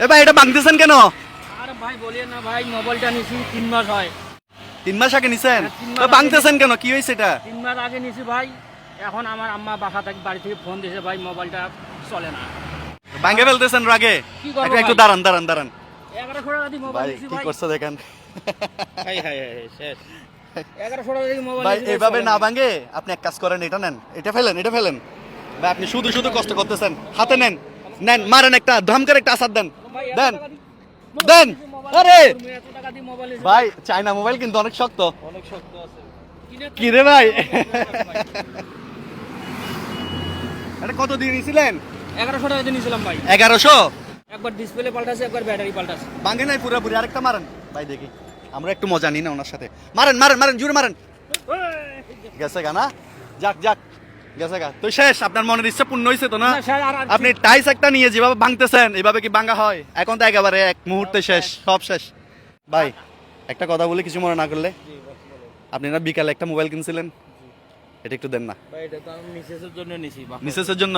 এ ভাই এটা ভাঙতেছেন কেন? আরে ভাই বলিয়েন না ভাই, মোবাইলটা নিছি 3 মাস হয়। 3 মাস আগে নিছেন? হ্যাঁ, 3 মাস তো আগে ভাঙতেছেন কেন? কি হয়েছে এটা? 3 মাস আগে নিছি ভাই। এখন আমার আম্মা বাড়ি থেকে ফোন দিয়েছে, ভাই মোবাইলটা চলে না। ভাঙে ফেলতেছেন রাগে? কি করবো একটু ভাই? দাঁড়ান। 1100 টাকা দিয়ে মোবাইল ভাই নিছি কি ভাই। করছে দেখেন। হাই শেষ। 1100 টাকা দিয়ে মোবাইল ভাই নিছি ভাই, এভাবে চলে না ভাঙে আপনি এক কাজ করেন, এটা নেন, এটা ফেলেন। ভাই আপনি শুধু কষ্ট করতেছেন। হাতে নেন, মারেন একটা ধমকার একটা আসাদ দেন। ভাই, এত দেন টাকা দিয়ে- দেন। মোবাইল আরে তুমি এত টাকা দিয়ে মোবাইল নিছি ভাই চায়না মোবাইল কিন্তু অনেক শক্ত। অনেক শক্ত আছে। কি রে ভাই? এটা কত দিয়ে নিছিলেন? 1100 টাকা দিয়ে নিছিলাম ভাই। 1100? একবার ডিসপ্লে পাল্টাছে, একবার ব্যাটারি পাল্টাছে। ভাঙে নাই পুরোপুরি, আরেকটা মারেন ভাই দেখি। আমরা একটু মজা নিই না ওনার সাথে। মারেন জোরে মারেন। গেছে গা না? যাক গেছে গা। তো শেষ, আপনার মনের ইচ্ছা পূর্ণ হয়েছে তো না? না, স্যার, আর- আপনি টাইস একটা নিয়ে যেভাবে ভাঙতেছেন এভাবে কি ভাঙা হয়? এখন তো একেবারে এক মুহূর্তে শেষ, সব শেষ। ভাই একটা কথা বলি, কিছু মনে না করলে, আপনি না বিকালে একটা মোবাইল কিনছিলেন, এটা একটু দেন না। ভাই এটা তো আমি মিসেসের জন্য নিছি। মিসেসের জন্য?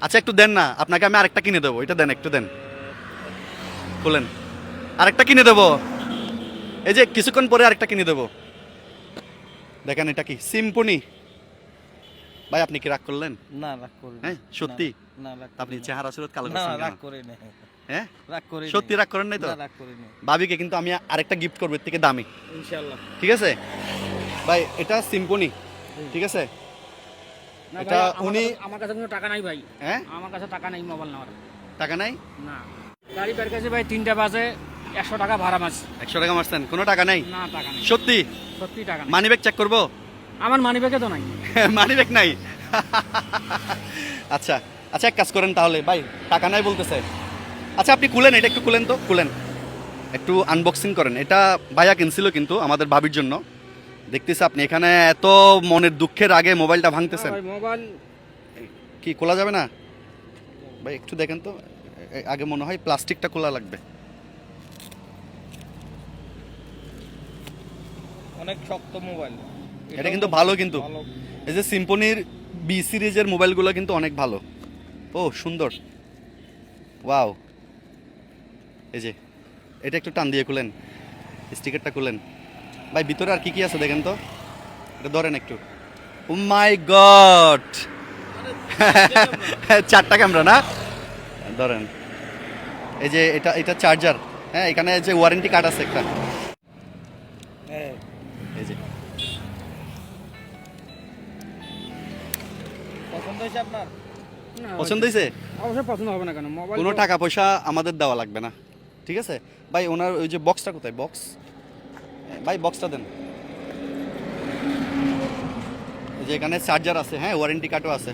আচ্ছা একটু দেন না, আপনাকে আমি আরেকটা কিনে দেবো, এটা দেন, একটু দেন, খুলেন, আরেকটা কিনে দেবো। এই যে কিছুক্ষণ পরে আরেকটা কিনে দেবো। দেখেন এটা কি সিম্ফনি? ভাই আপনি কি রাগ করলেন? না, রাগ করি হ্যাঁ সত্যি? না, রাগ আপনি চেহারা সুরত কালো না, করছেন কেন? রাগ করি না। হ্যাঁ রাগ করি না। সত্যি রাগ করেন নাই তো? না, রাগ করি না। ভাবিকে কিন্তু আমি আরেকটা গিফট করবো এর থেকে দামি, ইনশাআল্লাহ। ঠিক আছে ভাই? এটা সিম্ফনি, ঠিক আছে? না এটা ভাই, উনি- আমার কাছে কোনো টাকা নাই ভাই। হ্যাঁ আমার কাছে টাকা নাই মোবাইল নেওয়ার। টাকা নাই? না, গাড়ি বের কাছে ভাই 3টা বাজে, 100 টাকা ভাড়া মাছ। 100 টাকা মারছেন, কোনো টাকা নাই? না, টাকা নেই। সত্যি? সত্যি টাকা নেই। মানি ব্যাগ চেক করবো? আমার মানি ব্যাগে তো নাই। মানি ব্যাগ নাই? আচ্ছা এক কাজ করেন তাহলে, ভাই টাকা নাই বলতেছে। আচ্ছা আপনি খুলেন, এটা একটু খুলেন তো, খুলেন একটু, আনবক্সিং করেন। এটা ভাইয়া কিনছিল কিন্তু আমাদের ভাবির জন্য। দেখতেছি আপনি এখানে এত মনের দুঃখের আগে মোবাইলটা ভাঙতেছেন। ভাই মোবাইল কি খোলা যাবে না? ভাই একটু দেখেন তো, আগে মনে হয় প্লাস্টিকটা খোলা লাগবে। অনেক শক্ত মোবাইল। এটা কিন্তু ভালো, কিন্তু এই যে সিম্ফনির বি সিরিজের মোবাইলগুলো কিন্তু অনেক ভালো। ও সুন্দর, ওয়াও। এই যে এটা একটু টান দিয়ে খুলেন, স্টিকারটা খুলেন। ভাই ভিতরে আর কি কি আছে দেখেন তো, এটা ধরেন একটু। ও মাই গড, 4টা ক্যামেরা না? ধরেন, এই যে এটা চার্জার। হ্যাঁ এখানে যে ওয়ারেন্টি কার্ড আছে একটা, হ্যাঁ। এই যে। পছন্দ হয়েছে আপনার? পছন্দ হয়েছে? অবশ্যই পছন্দ হবে না কেন? মোবাইল কোনো টাকা পয়সা আমাদের দেওয়া লাগবে না, ঠিক আছে ভাই? ওনার ওই যে বক্সটা কোথায়? বক্স ভাই, বক্সটা দেন। এই যে এখানে চার্জার আছে, হ্যাঁ ওয়ারেন্টি কার্ডও আছে।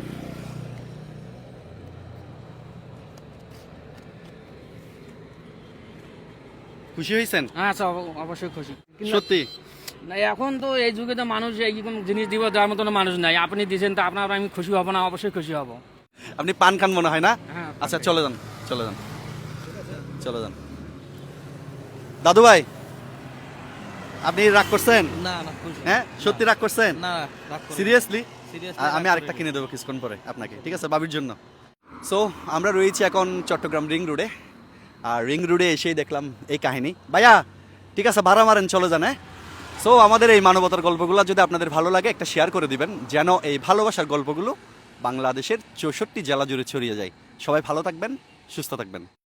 খুশি হয়েছেন? হ্যাঁ আচ্ছা, অবশ্যই খুশি। সত্যি? না, এখন তো এই যুগে তো মানুষ এই কোন জিনিস দিব যার মতন মানুষ নাই। আপনি দিয়েছেন তো আপনার, আমি খুশি হব না? অবশ্যই খুশি হব। আপনি পান খান মনে হয় না? হ্যাঁ। আচ্ছা চলে যান। দাদু ভাই আপনি রাগ করছেন? না খুশি। হ্যাঁ সত্যি রাগ করছেন? না, রাগ করি না। সিরিয়াসলি? Seriously আমি রাগ আরেকটা করি কিনে দেবো কিছুক্ষণ পরে আপনাকে, ঠিক আছে বাবির জন্য। সো আমরা রয়েছি এখন চট্টগ্রাম রিং রোডে। আর রিং রোডে এসেই দেখলাম এই কাহিনী। ভাইয়া ঠিক আছে, ভাড়া মারেন, চলে যান। হ্যাঁ সো আমাদের এই মানবতার গল্পগুলো যদি আপনাদের ভালো লাগে একটা শেয়ার করে দিবেন, যেন এই ভালোবাসার গল্পগুলো বাংলাদেশের 64 জেলা জুড়ে ছড়িয়ে যায়। সবাই ভালো থাকবেন, সুস্থ থাকবেন।